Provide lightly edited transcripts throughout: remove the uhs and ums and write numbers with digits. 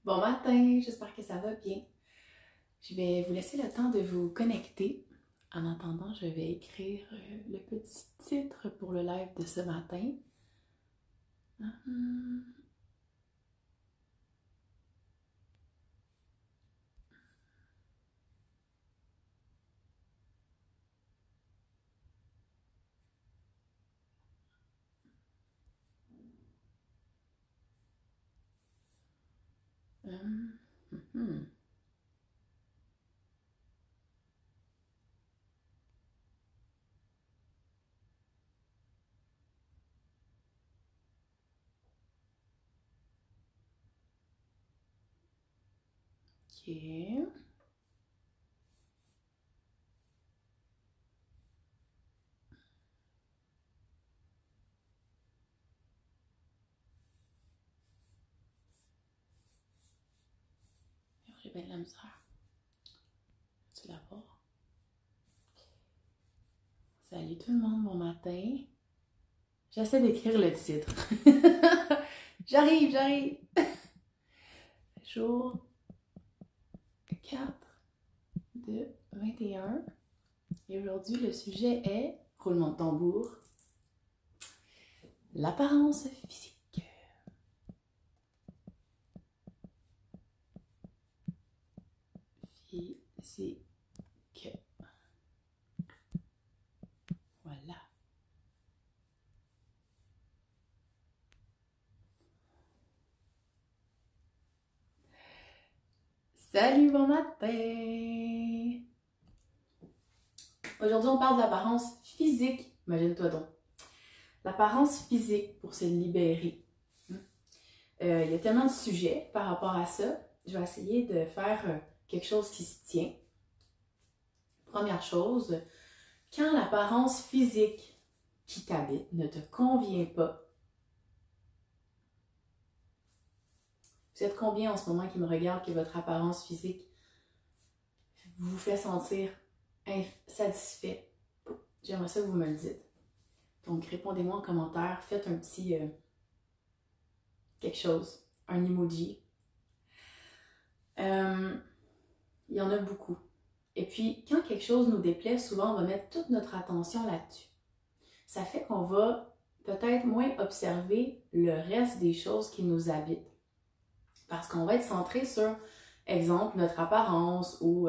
Bon matin, j'espère que ça va bien. Je vais vous laisser le temps de vous connecter. En attendant, je vais écrire le petit titre pour le live de ce matin. Ok. J'ai bien de la misère. Tu la voir? Salut tout le monde, bon matin. J'essaie d'écrire le titre. J'arrive. Jour 4 de 21. Et aujourd'hui, le sujet est, roulement de tambour, l'apparence physique. Physique. Voilà. Salut, bon matin! Aujourd'hui, on parle de l'apparence physique. Imagine-toi donc. L'apparence physique pour se libérer. Il y a tellement de sujets par rapport à ça. Je vais essayer de faire quelque chose qui se tient. Première chose, quand l'apparence physique qui t'habite ne te convient pas, vous êtes combien en ce moment qui me regarde que votre apparence physique vous fait sentir insatisfait? J'aimerais ça que vous me le dites. Donc, répondez-moi en commentaire, faites un petit quelque chose, un emoji. Il y en a beaucoup. Et puis, quand quelque chose nous déplaît, souvent, on va mettre toute notre attention là-dessus. Ça fait qu'on va peut-être moins observer le reste des choses qui nous habitent. Parce qu'on va être centré sur, exemple, notre apparence ou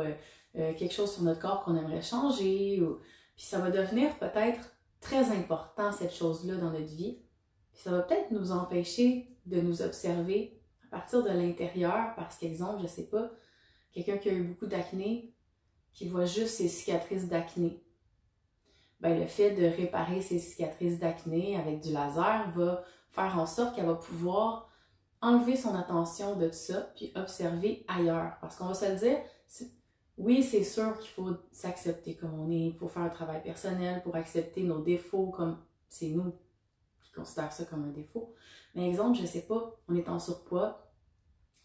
quelque chose sur notre corps qu'on aimerait changer. Puis ça va devenir peut-être très important, cette chose-là, dans notre vie. Puis ça va peut-être nous empêcher de nous observer à partir de l'intérieur, parce qu'exemple, je sais pas, quelqu'un qui a eu beaucoup d'acné, qui voit juste ses cicatrices d'acné. Ben, le fait de réparer ses cicatrices d'acné avec du laser va faire en sorte qu'elle va pouvoir enlever son attention de ça, puis observer ailleurs. Parce qu'on va se le dire, oui, c'est sûr qu'il faut s'accepter comme on est, il faut faire un travail personnel pour accepter nos défauts comme c'est nous qui considèrent ça comme un défaut. Mais exemple, je sais pas, on est en surpoids,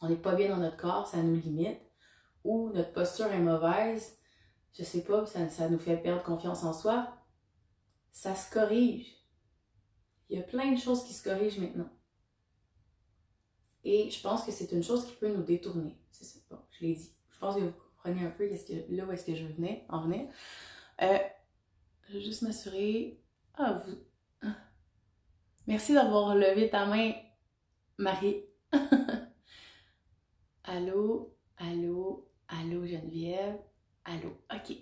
on n'est pas bien dans notre corps, ça nous limite, ou notre posture est mauvaise, je sais pas, ça nous fait perdre confiance en soi, ça se corrige. Il y a plein de choses qui se corrigent maintenant. Et je pense que c'est une chose qui peut nous détourner. C'est ça, bon, je l'ai dit. Je pense que vous comprenez un peu là où est-ce que je venais en venir. Je vais juste m'assurer. Ah, vous. Merci d'avoir levé ta main, Marie. Allô, Geneviève. Allô, ok.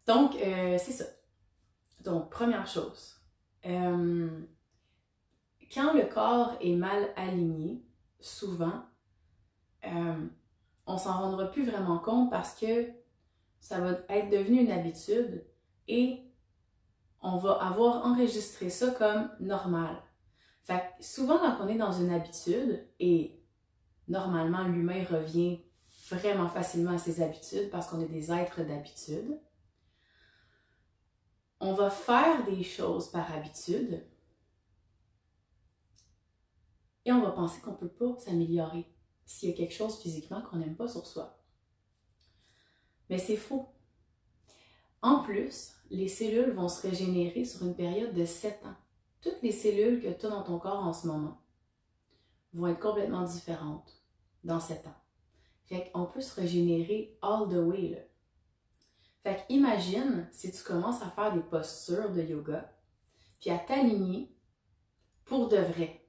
Donc, c'est ça. Donc, première chose. Quand le corps est mal aligné, souvent, on s'en rendra plus vraiment compte parce que ça va être devenu une habitude et on va avoir enregistré ça comme normal. Fait que souvent, quand on est dans une habitude, et normalement l'humain revient vraiment facilement à ses habitudes parce qu'on est des êtres d'habitude, on va faire des choses par habitude et on va penser qu'on ne peut pas s'améliorer s'il y a quelque chose physiquement qu'on n'aime pas sur soi. Mais c'est faux. En plus, les cellules vont se régénérer sur une période de 7 ans. Toutes les cellules que tu as dans ton corps en ce moment vont être complètement différentes. dans 7 ans. Fait qu'on peut se régénérer all the way, là. Fait qu'imagine si tu commences à faire des postures de yoga, puis à t'aligner pour de vrai.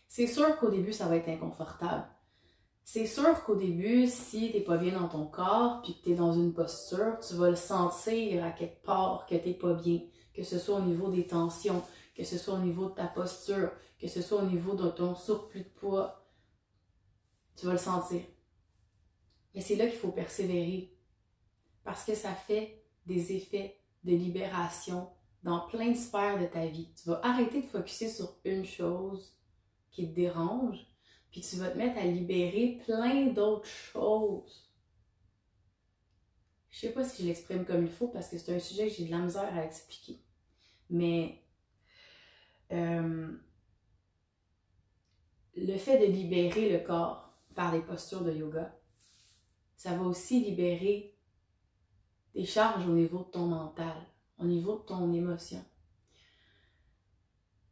C'est sûr qu'au début, ça va être inconfortable. C'est sûr qu'au début, si t'es pas bien dans ton corps, puis que t'es dans une posture, tu vas le sentir à quelque part que t'es pas bien. Que ce soit au niveau des tensions, que ce soit au niveau de ta posture, que ce soit au niveau de ton surplus de poids. Tu vas le sentir. Mais c'est là qu'il faut persévérer. Parce que ça fait des effets de libération dans plein de sphères de ta vie. Tu vas arrêter de focusser sur une chose qui te dérange, puis tu vas te mettre à libérer plein d'autres choses. Je sais pas si je l'exprime comme il faut parce que c'est un sujet que j'ai de la misère à expliquer. Mais le fait de libérer le corps par des postures de yoga, ça va aussi libérer des charges au niveau de ton mental, au niveau de ton émotion.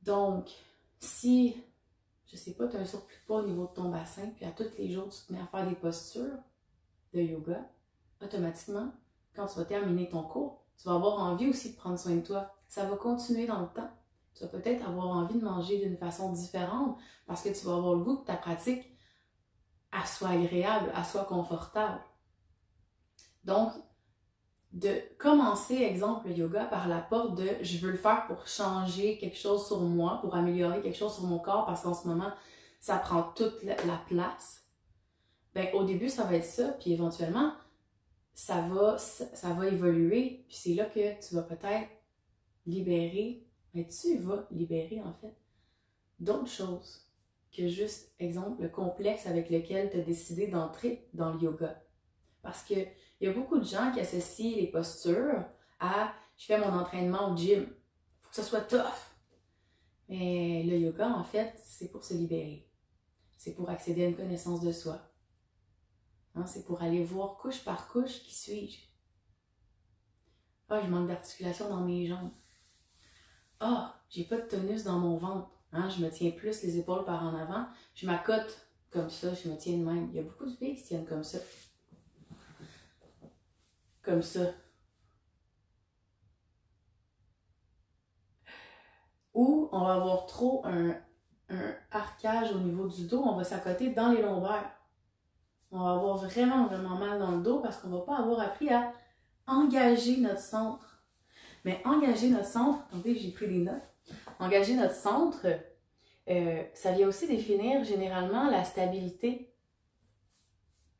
Donc, si, je sais pas, tu as un surplus de poids au niveau de ton bassin, puis à tous les jours, tu te mets à faire des postures de yoga, automatiquement, quand tu vas terminer ton cours, tu vas avoir envie aussi de prendre soin de toi. Ça va continuer dans le temps. Tu vas peut-être avoir envie de manger d'une façon différente parce que tu vas avoir le goût que ta pratique elle soit agréable, elle soit confortable. Donc, de commencer, exemple, le yoga par la porte de je veux le faire pour changer quelque chose sur moi, pour améliorer quelque chose sur mon corps parce qu'en ce moment, ça prend toute la place. Ben, au début, ça va être ça, puis éventuellement, ça va évoluer, puis c'est là que tu vas peut-être libérer, mais tu vas libérer en fait d'autres choses que juste, exemple, le complexe avec lequel tu as décidé d'entrer dans le yoga. Parce que il y a beaucoup de gens qui associent les postures à je fais mon entraînement au gym. Il faut que ça soit tough. Mais le yoga, en fait, c'est pour se libérer. C'est pour accéder à une connaissance de soi. Hein, c'est pour aller voir couche par couche qui suis-je. Ah, je manque d'articulation dans mes jambes. Ah, j'ai pas de tonus dans mon ventre. Hein, je me tiens plus les épaules par en avant. Je m'accote comme ça, je me tiens de même. Il y a beaucoup de filles qui se tiennent comme ça. Comme ça. Ou on va avoir trop un arcage au niveau du dos, on va s'accoter dans les lombaires. On va avoir vraiment, vraiment mal dans le dos parce qu'on ne va pas avoir appris à engager notre centre. Mais engager notre centre, attendez, j'ai pris des notes. Engager notre centre, ça vient aussi définir généralement la stabilité.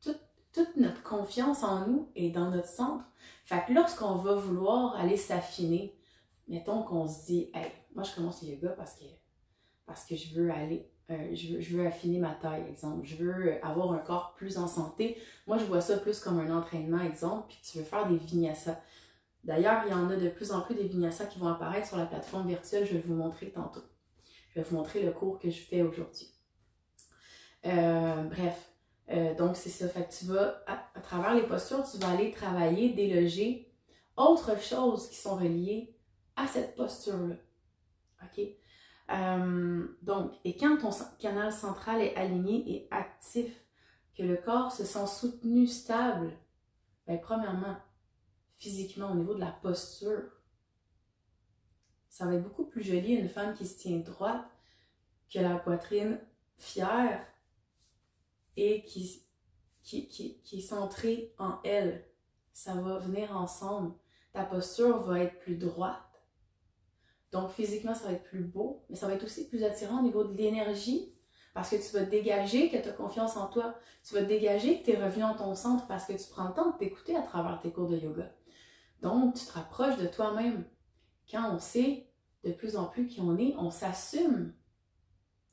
Toute notre confiance en nous est dans notre centre. Fait que lorsqu'on va vouloir aller s'affiner, mettons qu'on se dit, hey, moi je commence le yoga parce que je veux aller, je veux affiner ma taille, exemple. Je veux avoir un corps plus en santé. Moi, je vois ça plus comme un entraînement, exemple, puis tu veux faire des vinyasas. D'ailleurs, il y en a de plus en plus des vinyasas qui vont apparaître sur la plateforme virtuelle. Je vais vous montrer tantôt. Je vais vous montrer le cours que je fais aujourd'hui. Bref, donc c'est ça. Fait que tu vas, à travers les postures, tu vas aller travailler, déloger autres choses qui sont reliées à cette posture-là. OK? Donc, et quand ton canal central est aligné et actif, que le corps se sent soutenu, stable, bien, premièrement, physiquement, au niveau de la posture, ça va être beaucoup plus joli une femme qui se tient droite que la poitrine fière et qui est centrée en elle. Ça va venir ensemble. Ta posture va être plus droite. Donc, physiquement, ça va être plus beau, mais ça va être aussi plus attirant au niveau de l'énergie parce que tu vas te dégager que tu as confiance en toi. Tu vas te dégager que tu es revenu en ton centre parce que tu prends le temps de t'écouter à travers tes cours de yoga. Donc, tu te rapproches de toi-même. Quand on sait de plus en plus qui on est, on s'assume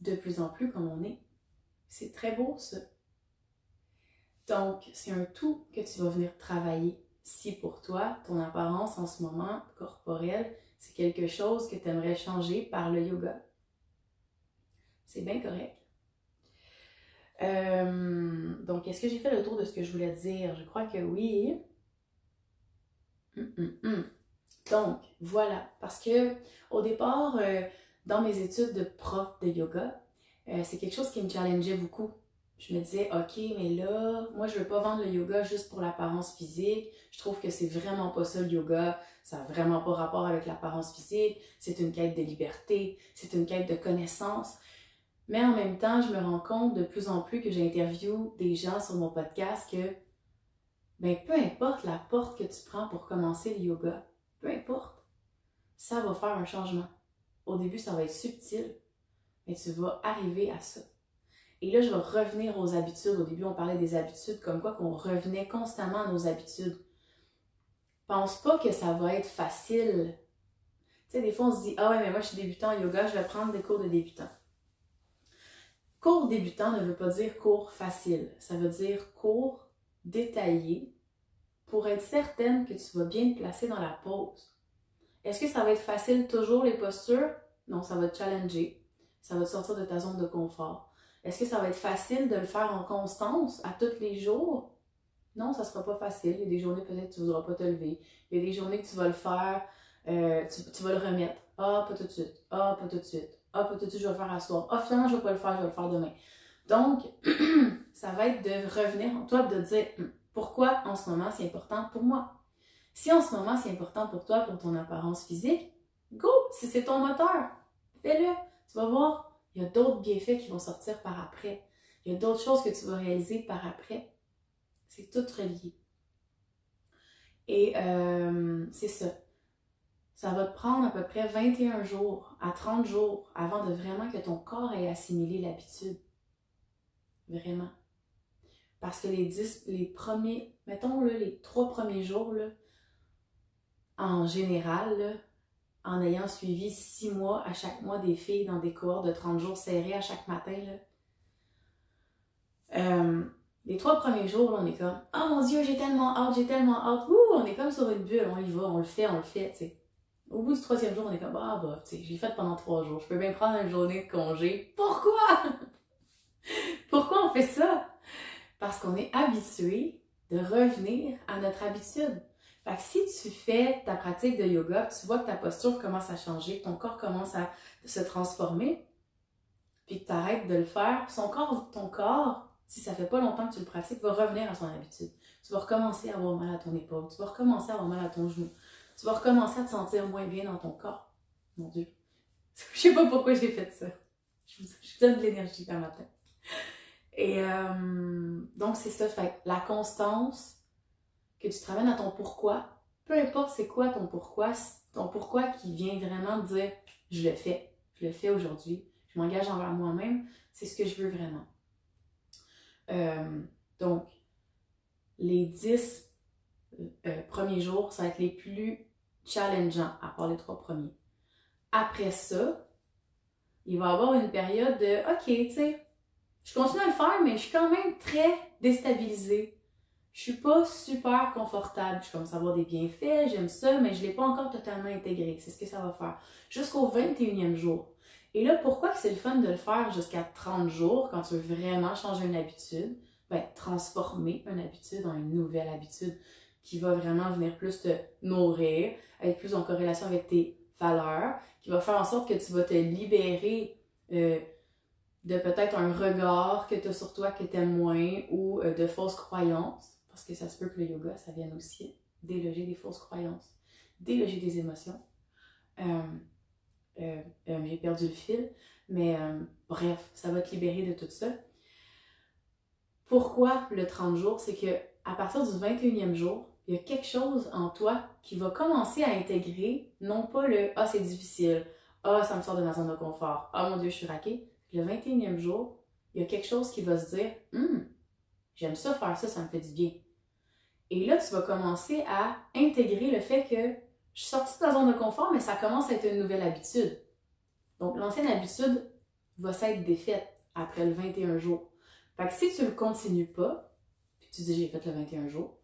de plus en plus comme on est. C'est très beau, ça. Donc, c'est un tout que tu vas venir travailler. Si pour toi, ton apparence en ce moment corporelle, c'est quelque chose que tu aimerais changer par le yoga, c'est bien correct. Donc, est-ce que j'ai fait le tour de ce que je voulais dire? Je crois que oui. Donc, voilà. Parce que au départ, dans mes études de prof de yoga, c'est quelque chose qui me challengeait beaucoup. je me disais, OK, mais là, moi, je veux pas vendre le yoga juste pour l'apparence physique. Je trouve que c'est vraiment pas ça, le yoga. Ça n'a vraiment pas rapport avec l'apparence physique. C'est une quête de liberté. C'est une quête de connaissance. Mais en même temps, je me rends compte de plus en plus que j'interviewe des gens sur mon podcast que, ben, peu importe la porte que tu prends pour commencer le yoga, peu importe, ça va faire un changement. Au début, ça va être subtil, mais tu vas arriver à ça. Et là, je vais revenir aux habitudes. Au début, on parlait des habitudes, comme quoi qu'on revenait constamment à nos habitudes. Pense pas que ça va être facile. Tu sais, des fois, on se dit, ah ouais, mais moi, je suis débutant en yoga, je vais prendre des cours de débutant. Cours débutant ne veut pas dire cours facile. Ça veut dire cours détaillé pour être certaine que tu vas bien te placer dans la pose. Est-ce que ça va être facile toujours les postures? Non, ça va te challenger. Ça va te sortir de ta zone de confort. Est-ce que ça va être facile de le faire en constance, à tous les jours? Non, ça ne sera pas facile. Il y a des journées peut-être que tu ne voudras pas te lever. Il y a des journées que tu vas le faire, tu vas le remettre. Ah, pas tout de suite. Ah, pas tout de suite. Ah, pas tout de suite, je vais le faire à soir. Ah, finalement, je ne vais pas le faire, je vais le faire demain. Donc, ça va être de revenir en toi et de dire pourquoi en ce moment c'est important pour moi. Si en ce moment c'est important pour toi, pour ton apparence physique, go! Si c'est ton moteur, fais-le. Tu vas voir. Il y a d'autres bienfaits qui vont sortir par après. Il y a d'autres choses que tu vas réaliser par après. C'est tout relié. Et c'est ça. Ça va te prendre à peu près 21 jours à 30 jours avant de vraiment que ton corps ait assimilé l'habitude. Vraiment. Parce que les premiers, mettons là, les 3 premiers jours, là, en général, là, en ayant suivi 6 mois à chaque mois des filles dans des cohortes de 30 jours serrés à chaque matin, là, les 3 premiers jours, là, on est comme « Oh mon Dieu, j'ai tellement hâte, j'ai tellement hâte! » Ouh, on est comme sur une bulle, on y va, on le fait, tu sais. Au bout du 3e jour, on est comme « Ah bah, tu sais, j'ai fait pendant 3 jours, je peux bien prendre une journée de congé. » Pourquoi? Pourquoi on fait ça? Parce qu'on est habitué de revenir à notre habitude. Fait que si tu fais ta pratique de yoga, tu vois que ta posture commence à changer, que ton corps commence à se transformer, puis que tu arrêtes de le faire, ton corps, si ça fait pas longtemps que tu le pratiques, va revenir à son habitude. Tu vas recommencer à avoir mal à ton épaule, tu vas recommencer à avoir mal à ton genou, tu vas recommencer à te sentir moins bien dans ton corps. Mon Dieu, je sais pas pourquoi j'ai fait ça. Je vous donne de l'énergie dans ma tête. Et donc c'est ça, fait la constance, que tu te ramènes à ton pourquoi, peu importe c'est quoi ton pourquoi qui vient vraiment te dire je le fais aujourd'hui, je m'engage envers moi-même, c'est ce que je veux vraiment. Donc, les 10 premiers jours, ça va être les plus challengeants, à part les 3 premiers. Après ça, il va y avoir une période de OK, tu sais, je continue à le faire, mais je suis quand même très déstabilisée. Je suis pas super confortable. Je commence à avoir des bienfaits, j'aime ça, mais je l'ai pas encore totalement intégré. C'est ce que ça va faire. Jusqu'au 21e jour. Et là, pourquoi que c'est le fun de le faire jusqu'à 30 jours quand tu veux vraiment changer une habitude? Ben, transformer une habitude en une nouvelle habitude qui va vraiment venir plus te nourrir, être plus en corrélation avec tes valeurs, qui va faire en sorte que tu vas te libérer de peut-être un regard que tu as sur toi que tu aimes moins ou de fausses croyances. Parce que ça se peut que le yoga, ça vienne aussi déloger des fausses croyances, déloger des émotions. J'ai perdu le fil, mais bref, ça va te libérer de tout ça. Pourquoi le 30 jours? C'est que à partir du 21e jour, il y a quelque chose en toi qui va commencer à intégrer, non pas le « Ah, c'est difficile »,« Ah, ça me sort de ma zone de confort »,« Ah, mon Dieu, je suis raquée ». Le 21e jour, il y a quelque chose qui va se dire « J'aime ça faire ça, ça me fait du bien ». Et là, tu vas commencer à intégrer le fait que je suis sortie de ma zone de confort, mais ça commence à être une nouvelle habitude. Donc, l'ancienne habitude va s'être défaite après le 21 jours. Fait que si tu ne le continues pas, puis tu dis j'ai fait le 21 jours,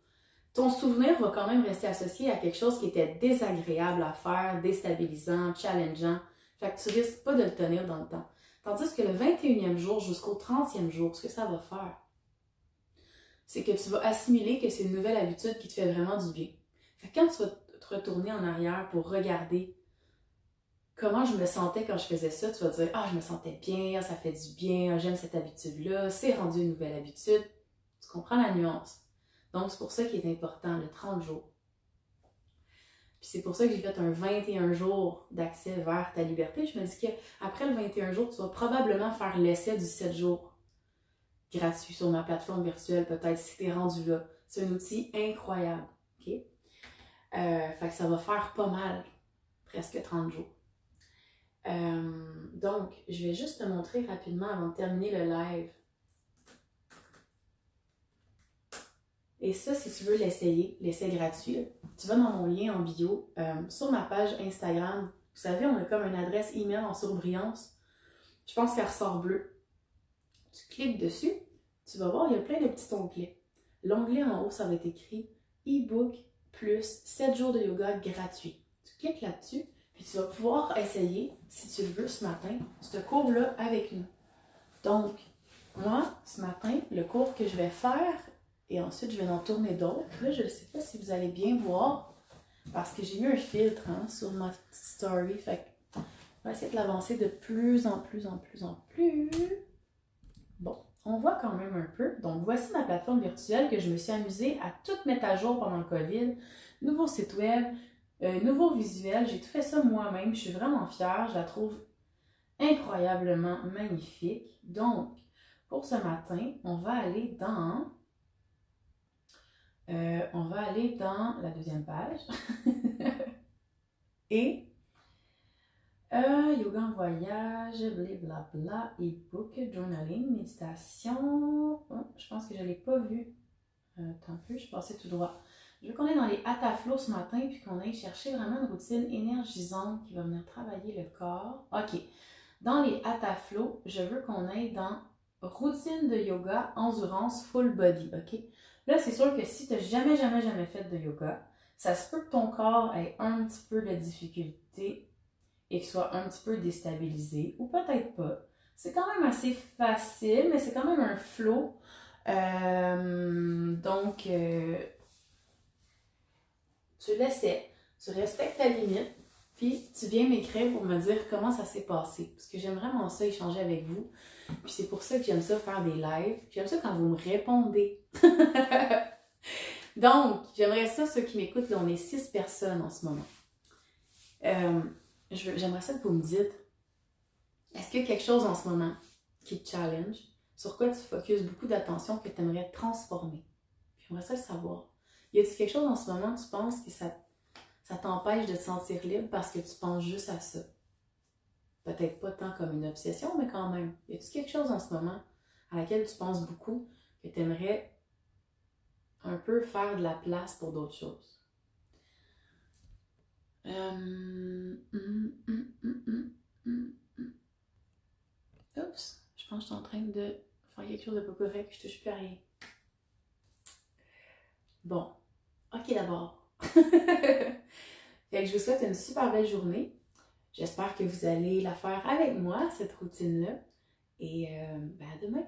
ton souvenir va quand même rester associé à quelque chose qui était désagréable à faire, déstabilisant, challengeant. Fait que tu risques pas de le tenir dans le temps. Tandis que le 21e jour jusqu'au 30e jour, ce que ça va faire, c'est que tu vas assimiler que c'est une nouvelle habitude qui te fait vraiment du bien. Fait que quand tu vas te retourner en arrière pour regarder comment je me sentais quand je faisais ça, tu vas dire, ah, je me sentais bien, ça fait du bien, j'aime cette habitude-là, c'est rendu une nouvelle habitude. Tu comprends la nuance? Donc, c'est pour ça qu'il est important, le 30 jours. Puis c'est pour ça que j'ai fait un 21 jours d'accès vers ta liberté. Je me dis qu'après le 21 jours, tu vas probablement faire l'essai du 7 jours gratuit sur ma plateforme virtuelle, peut-être si tu es rendu là. C'est un outil incroyable. OK? Fait que ça va faire pas mal, presque 30 jours. Donc, je vais juste te montrer rapidement avant de terminer le live. Et ça, si tu veux l'essayer, l'essai gratuit, tu vas dans mon lien en bio, sur ma page Instagram. Vous savez, on a comme une adresse email en surbrillance. Je pense qu'elle ressort bleue. Tu cliques dessus, tu vas voir, il y a plein de petits onglets. L'onglet en haut, ça va être écrit e-book plus 7 jours de yoga gratuit. Tu cliques là-dessus, puis tu vas pouvoir essayer, si tu le veux ce matin, ce cours-là avec nous. Donc, moi, ce matin, le cours que je vais faire, et ensuite, je vais en tourner d'autres. Là, je ne sais pas si vous allez bien voir, parce que j'ai mis un filtre sur ma petite story. Fait que, on va essayer de l'avancer de plus en plus. Bon, on voit quand même un peu. Donc, voici ma plateforme virtuelle que je me suis amusée à tout mettre à jour pendant le COVID. Nouveau site web, nouveau visuel. J'ai tout fait ça moi-même. Je suis vraiment fière. Je la trouve incroyablement magnifique. Donc, pour ce matin, on va aller dans la deuxième page. Et yoga en voyage, blablabla, e-book, journaling, méditation. Oh, je pense que je ne l'ai pas vu. Tant peu, je suis passée tout droit. Je veux qu'on aille dans les Hatha-Flow ce matin, puis qu'on aille chercher vraiment une routine énergisante qui va venir travailler le corps. OK. Dans les Hatha-Flow, je veux qu'on aille dans routine de yoga, endurance, full body. OK? Là, c'est sûr que si tu n'as jamais fait de yoga, ça se peut que ton corps ait un petit peu de difficulté et qu'il soit un petit peu déstabilisé, ou peut-être pas. C'est quand même assez facile, mais c'est quand même un flow. Donc, tu l'essaies, tu respectes ta limite, puis tu viens m'écrire pour me dire comment ça s'est passé. Parce que j'aime vraiment ça, échanger avec vous. Puis c'est pour ça que j'aime ça faire des lives. J'aime ça quand vous me répondez. Donc, j'aimerais ça, ceux qui m'écoutent, là, on est 6 personnes en ce moment. J'aimerais ça que vous me dites, est-ce qu'il y a quelque chose en ce moment qui te challenge, sur quoi tu focuses beaucoup d'attention, que tu aimerais transformer? J'aimerais ça le savoir. Y a-t-il quelque chose en ce moment que tu penses que ça t'empêche de te sentir libre parce que tu penses juste à ça? Peut-être pas tant comme une obsession, mais quand même. Y a-t-il quelque chose en ce moment à laquelle tu penses beaucoup que tu aimerais un peu faire de la place pour d'autres choses? Oups, je pense que je suis en train de faire quelque chose de pas correct, je touche plus à rien. Bon, ok d'abord. Fait que je vous souhaite une super belle journée. J'espère que vous allez la faire avec moi, cette routine-là. Et à demain!